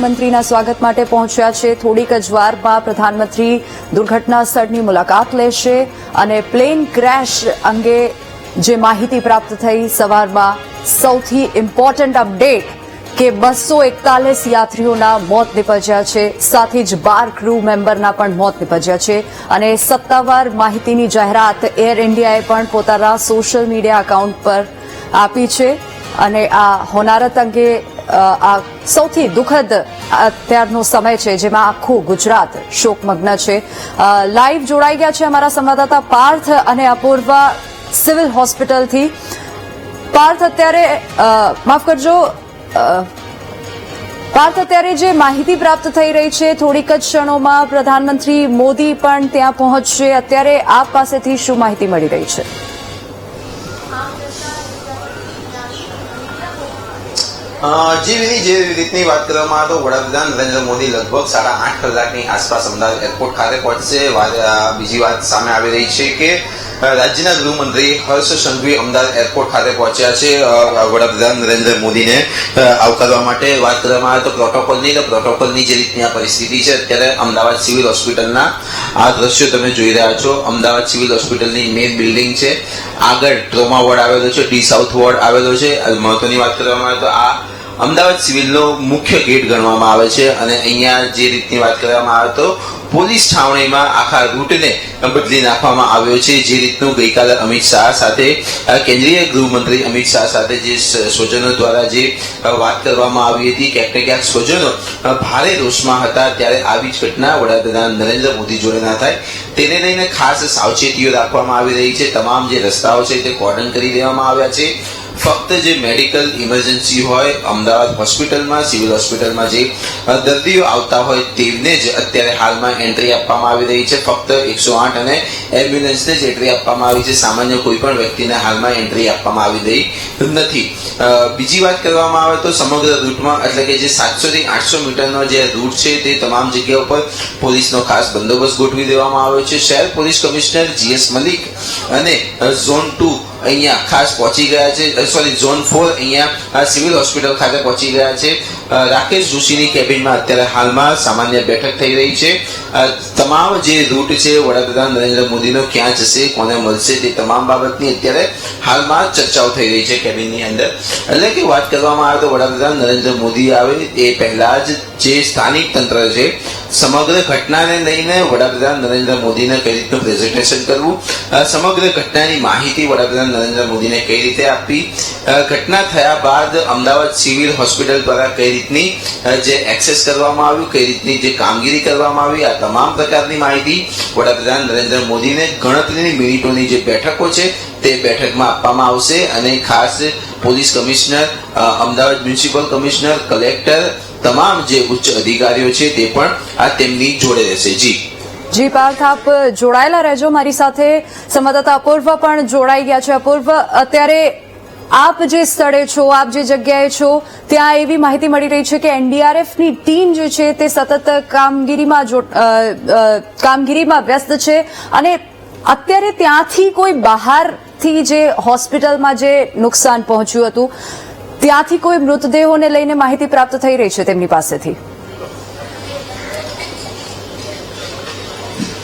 પ્રધાનમંત્રીના સ્વાગત માટે પહોંચ્યા છે। થોડીક જ વારમાં પ્રધાનમંત્રી દુર્ઘટના સ્થળની મુલાકાત લેશે અને પ્લેન ક્રેશ અંગે જે માહિતી પ્રાપ્ત થઈ સવારમાં સૌથી ઇમ્પોર્ટન્ટ અપડેટ કે 241 યાત્રીઓના મોત નિપજ્યા છે, સાથે જ 12 ક્રૂ મેમ્બરના પણ મોત નિપજ્યા છે અને સત્તાવાર માહિતીની જાહેરાત એર ઇન્ડિયાએ પણ પોતાના સોશિયલ મીડિયા એકાઉન્ટ પર આપી છે અને આ હોનારત અંગે આ સૌથી દુઃખદ અત્યારનો સમય છે જેમાં આખું ગુજરાત શોકમગ્ન છે। લાઈવ જોડાઈ ગયા છે અમારા સંવાદદાતા પાર્થ અને અપૂર્વા સિવિલ હોસ્પિટલથી। પાર્થ, અત્યારે માફ કરજો પાર્થ, અત્યારે જે માહિતી પ્રાપ્ત થઈ રહી છે થોડીક જ ક્ષણોમાં પ્રધાનમંત્રી મોદી પણ ત્યાં પહોંચશે। અત્યારે આપ પાસેથી શું માહિતી મળી રહી છે? જે રીતની વાત કરવામાં આવે તો વડાપ્રધાન નરેન્દ્ર મોદી લગભગ 8.5 કલાકની આસપાસ અમદાવાદ એરપોર્ટ ખાતે પહોંચશે। બીજી વાત સામે આવી રહી છે કે રાજ્યના ગૃહમંત્રી હર્ષ સંઘવી અમદાવાદ એરપોર્ટ ખાતે પહોંચ્યા છે વડાપ્રધાન નરેન્દ્ર મોદીને આવકારવા માટે। વાત કરવામાં આવે તો પ્રોટોકોલની જે રીતની આ પરિસ્થિતિ છે, અત્યારે અમદાવાદ સિવિલ હોસ્પિટલના આ દ્રશ્યો તમે જોઈ રહ્યા છો। અમદાવાદ સિવિલ હોસ્પિટલની મેઇન બિલ્ડિંગ છે, આગળ ટ્રોમા વોર્ડ આવેલો છે, ડી સાઉથ વોર્ડ આવેલો છે। મહત્વની વાત કરવામાં આવે તો આ અમદાવાદ સિવિલનો મુખ્ય ગેટ ગણવામાં આવે છે અને અહીંયા જે રીતની વાત કરવામાં આવે તો પોલીસ છાવણીમાં આખા રૂટને બદલી નાખવામાં આવ્યો છે। જે રીતનું ગઈકાલે અમિત શાહ સાથે કેન્દ્રીય ગૃહમંત્રી અમિત શાહ સાથે જે સ્વજનો દ્વારા જે વાત કરવામાં આવી હતી, ક્યાંક ને ક્યાંક સ્વજનો ભારે રોષમાં હતા, ત્યારે આવી જ ઘટના વડાપ્રધાન નરેન્દ્ર મોદી જોડે ના થાય તેને લઈને ખાસ સાવચેતીઓ રાખવામાં આવી રહી છે। તમામ જે રસ્તાઓ છે તે કોર્ડન કરી દેવામાં આવ્યા છે। ફક્ત જે મેડિકલ ઇમરજન્સી હોય અમદાવાદ હોસ્પિટલમાં, સિવિલ હોસ્પિટલમાં જે દર્દીઓ આવતા હોય તેમને જ અત્યારે હાલમાં એન્ટ્રી આપવામાં આવી રહી છે। ફક્ત 108 અને એમ્બ્યુલન્સને જ એન્ટ્રી આપવામાં આવી છે, સામાન્ય કોઈ પણ વ્યક્તિને હાલમાં એન્ટ્રી આપવામાં આવી રહી નથી। બીજી વાત કરવામાં આવે તો સમગ્ર રૂટમાં એટલે કે જે 700 થી 800 મીટરનો જે રૂટ છે તે તમામ જગ્યાઓ પર પોલીસનો ખાસ બંદોબસ્ત ગોઠવી દેવામાં આવ્યો છે। શહેર પોલીસ કમિશનર GS મલિક અને ઝોન 2 અહીંયા ખાસ પહોંચી ગયા છે, ઝોન 4 અહીંયા સિવિલ હોસ્પિટલ ખાતે પહોંચી ગયા છે। રાકેશ જોશીની કેબિનમાં અત્યારે હાલમાં સામાન્ય બેઠક થઈ રહી છે। તમામ જે રૂટ છે વડાપ્રધાન નરેન્દ્ર મોદીનો ક્યાં જશે, કોને મળશે તે તમામ બાબતની અત્યારે હાલમાં ચર્ચાઓ થઈ રહી છે કેબિનની અંદર। એટલે કે વાત કરવામાં આવે તો વડાપ્રધાન નરેન્દ્ર મોદી આવે એ પહેલા જ જે સ્થાનિક તંત્ર છે સમગ્ર ઘટનાને લઈને વડાપ્રધાન નરેન્દ્ર મોદીને કઈ રીતનું પ્રેઝન્ટેશન કરવું, સમગ્ર ઘટનાની માહિતી વડાપ્રધાન નરેન્દ્ર મોદીને કઈ રીતે આપવી, ઘટના થયા બાદ અમદાવાદ સિવિલ હોસ્પિટલ દ્વારા કઈ રીતની જે એક્સેસ કરવામાં આવ્યું, કઈ રીતની જે કામગીરી કરવામાં આવી, આ તમામ પ્રકારની માહિતી વડાપ્રધાન નરેન્દ્ર મોદીને ગણતરીની મિનિટોની જે બેઠકો છે તે બેઠકમાં આપવામાં આવશે અને ખાસ police commissioner, Ahmedabad municipal commissioner, collector, તમામ જે ઉચ્ચ અધિકારીઓ છે તે પણ આ તેમની જોડે રહેશે। જી પાર્થ, આપ જોડાયેલા રહેજો મારી સાથે। સંવાદદાતા અપૂર્વા પણ જોડાઈ ગયા છે। અપૂર્વા, અત્યારે આપ જે સ્થળે છો, આપ જે જગ્યાએ છો ત્યાં એવી માહિતી મળી રહી છે કે એનડીઆરએફની ટીમ જે છે તે સતત કામગીરીમાં વ્યસ્ત છે અને અત્યારે ત્યાંથી કોઈ બહારથી જે હોસ્પિટલમાં જે નુકસાન પહોંચ્યું હતું ત્યાંથી કોઈ મૃતદેહોને લઈને માહિતી પ્રાપ્ત થઈ રહી છે તેમની પાસેથી?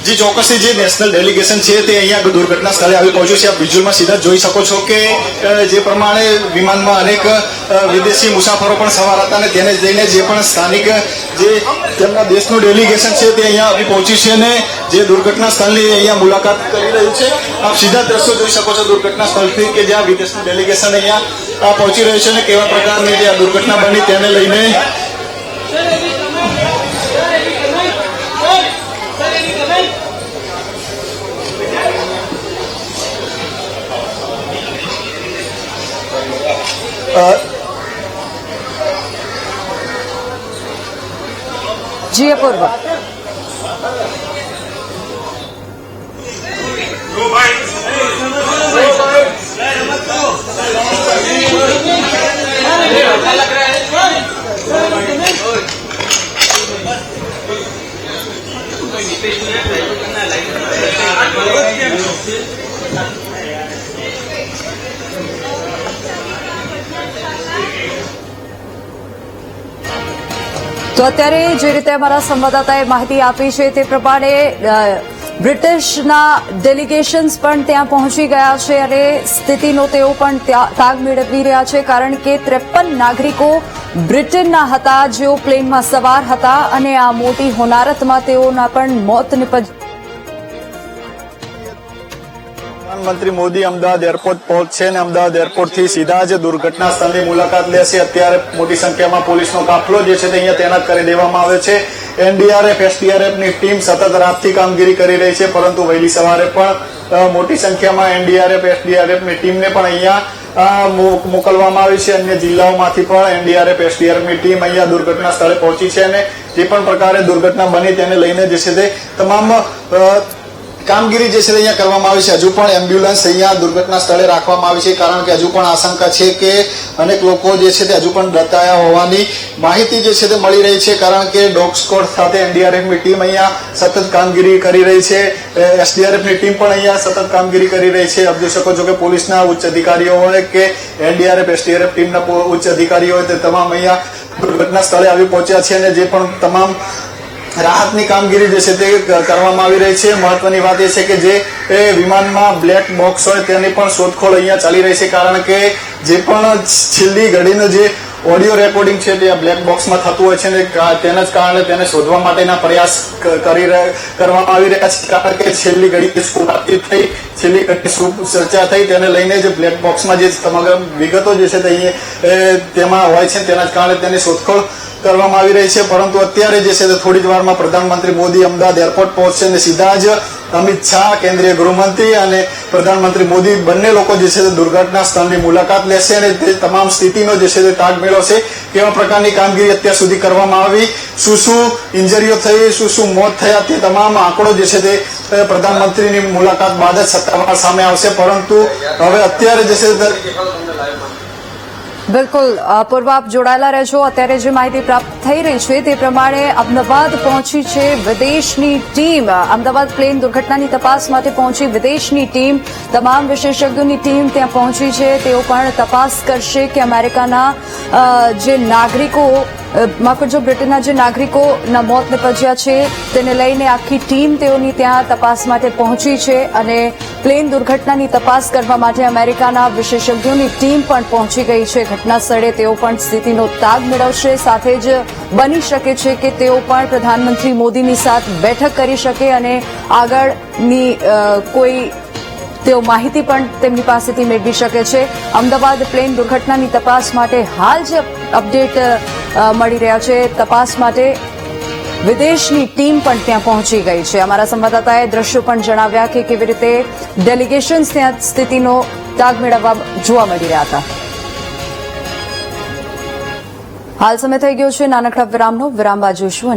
જી ચોક્કસથી જે નેશનલ ડેલિગેશન છે તે અહીંયા દુર્ઘટના સ્થળે આવી પહોંચ્યું છે। આપ વિઝ્યુઅલમાં સીધા જોઈ શકો છો કે જે પ્રમાણે વિમાનમાં અનેક વિદેશી મુસાફરો પણ સવાર હતા અને તેને લઈને જે પણ સ્થાનિક જે તેમના દેશનું ડેલિગેશન છે તે અહીંયા આવી પહોંચ્યું છે અને જે દુર્ઘટના સ્થળની અહીંયા મુલાકાત કરી રહ્યું છે। આપ સીધા દ્રશ્યો જોઈ શકો છો દુર્ઘટના સ્થળથી કે જ્યાં વિદેશનું ડેલિગેશન અહીંયા પહોંચી રહ્યું છે અને કેવા પ્રકારની જે આ દુર્ઘટના બની તેને લઈને જી અપૂર્વા, તો અત્યારે જે રીતે અમારા સંવાદદાતાએ માહિતી આપી છે તે પ્રમાણે બ્રિટિશના ડેલિગેશન્સ પણ ત્યાં પહોંચી ગયા છે અને સ્થિતિનો તેઓ પણ તાગ મેળવી રહ્યા છે, કારણ કે 53 નાગરિકો બ્રિટનના હતા જેઓ પ્લેનમાં સવાર હતા અને આ મોટી હોનારતમાં તેઓના પણ મોત નિપજ્યા. પ્રધાનમંત્રી મોદી અમદાવાદ એરપોર્ટ પહોંચશે અને અમદાવાદ એરપોર્ટથી સીધા જ દુર્ઘટના સ્થળની મુલાકાત લેશે. અત્યારે મોટી સંખ્યામાં પોલીસનો કાફલો જે છે તે અહીંયા તૈનાત કરી દેવામાં આવે છે. એનડીઆરએફ એસડીઆરએફની ટીમ સતત રાતથી કામગીરી કરી રહી છે, પરંતુ વહેલી સવારે પણ મોટી સંખ્યામાં એનડીઆરએફ એસડીઆરએફની ટીમને પણ અહીંયા મોકલવામાં આવી છે. અન્ય જિલ્લાઓમાંથી પણ એનડીઆરએફ એસડીઆરએફની ટીમ અહીંયા દુર્ઘટના સ્થળે પહોંચી છે અને જે પણ પ્રકારે દુર્ઘટના બની તેને લઈને જે છે તે તમામ કામગીરી જે છે અહીંયા કરવામાં આવી છે. હજુ પણ એમ્બ્યુલન્સ અહીંયા દુર્ઘટના સ્થળે રાખવામાં આવી છે, કારણ કે હજુ પણ આશંકા છે કે અનેક લોકો જે છે તે હજુ પણ દટાયા હોવાની માહિતી જે છે તે મળી રહી છે, કારણ કે ડોગ સ્કોડ સાથે એનડીઆરએફની ટીમ અહીંયા સતત કામગીરી કરી રહી છે. એસડીઆરએફની ટીમ પણ અહીંયા સતત કામગીરી કરી રહી છે. આપ જોઈ શકો છો કે પોલીસના ઉચ્ચ અધિકારીઓ હોય કે એનડીઆરએફ એસડીઆરએફ ટીમના ઉચ્ચ અધિકારીઓ હોય તે તમામ અહીંયા દુર્ઘટના સ્થળે આવી પહોંચ્યા છે અને જે પણ તમામ રાહતની કામગીરી જે છે તે કરવામાં આવી રહી છે. મહત્વની વાત એ છે કે જે વિમાનમાં બ્લેક બોક્સ હોય તેની પણ શોધખોળ અહીંયા ચાલી રહી છે, કારણ કે જે પણ છેલ્લી ઘડીનો જે ઓડિયો રેકોર્ડિંગ છે તે બ્લેક બોક્સમાં થતું હોય છે અને તેના જ કારણે તેને શોધવા માટેના પ્રયાસ કરવામાં આવી રહ્યા છે, કારણ કે છેલ્લી ઘડી શું વાતચીત થઈ, છેલ્લી ઘડી શું ચર્ચા થઈ તેને લઈને જે બ્લેક બોક્સમાં જે સમગ્ર વિગતો જે છે તે તેમાં હોય છે તેના જ કારણે તેની શોધખોળ કરવામાં આવી રહી છે. પરંતુ અત્યારે જે છે તે થોડી જ વારમાં પ્રધાનમંત્રી મોદી અમદાવાદ એરપોર્ટ પહોંચશે અને સીધા જ અમિત શાહ કેન્દ્રીય ગૃહમંત્રી અને પ્રધાનમંત્રી મોદી બંને લોકો જે છે તે દુર્ઘટના સ્થળની મુલાકાત લેશે અને તે તમામ સ્થિતિનો જે છે તે તાગ મેળવશે. કેવા પ્રકારની કામગીરી અત્યાર સુધી કરવામાં આવી, શું ઇન્જરીઓ થઈ, શું મોત થયા, તે તમામ આંકડો જે છે તે પ્રધાનમંત્રીની મુલાકાત બાદ જ સત્તાવાર સામે આવશે. પરંતુ હવે અત્યારે જે છે બિલકુલ પૂર્વ આપ જોડાયેલા રહેજો. અત્યારે જે માહિતી પ્રાપ્ત થઈ રહી છે તે પ્રમાણે અમદાવાદ પહોંચી છે વિદેશની ટીમ. અમદાવાદ પ્લેન દુર્ઘટનાની તપાસ માટે પહોંચી વિદેશની ટીમ, તમામ વિશેષજ્ઞોની ટીમ ત્યાં પહોંચી છે. તેઓ પણ તપાસ કરશે કે અમેરિકાના જે નાગરિકો માફ કરજો બ્રિટનના જે નાગરિકોના મોત નિપજ્યા છે તેને લઈને આખી ટીમ તેઓની ત્યાં તપાસ માટે પહોંચી છે અને પ્લેન દુર્ઘટનાની તપાસ કરવા માટે અમેરિકાના વિશેષજ્ઞોની ટીમ પણ પહોંચી ગઈ છે ઘટના સ્થળે. તેઓ પણ સ્થિતિનો તાગ મેળવશે. સાથે જ બની શકે છે કે તેઓ પણ પ્રધાનમંત્રી મોદીની સાથે બેઠક કરી શકે અને આગળની કોઈ તેઓ માહિતી પણ તેમની પાસેથી મેળવી શકે છે. અમદાવાદ પ્લેન દુર્ઘટનાની તપાસ માટે હાલ જે અપડેટ મળી રહ્યા છે, તપાસ માટે વિદેશની ટીમ પણ ત્યાં પહોંચી ગઈ છે. અમારા સંવાદદાતાએ દ્રશ્યો પણ જણાવ્યા કે કેવી રીતે ડેલિગેશન્સ ત્યાં સ્થિતિનો તાગ મેળવવા જોવા મળી રહ્યા હતા. હાલ સમય થઈ ગયો છે નાનકડા વિરામનો. વિરામ બાદ જોઈશું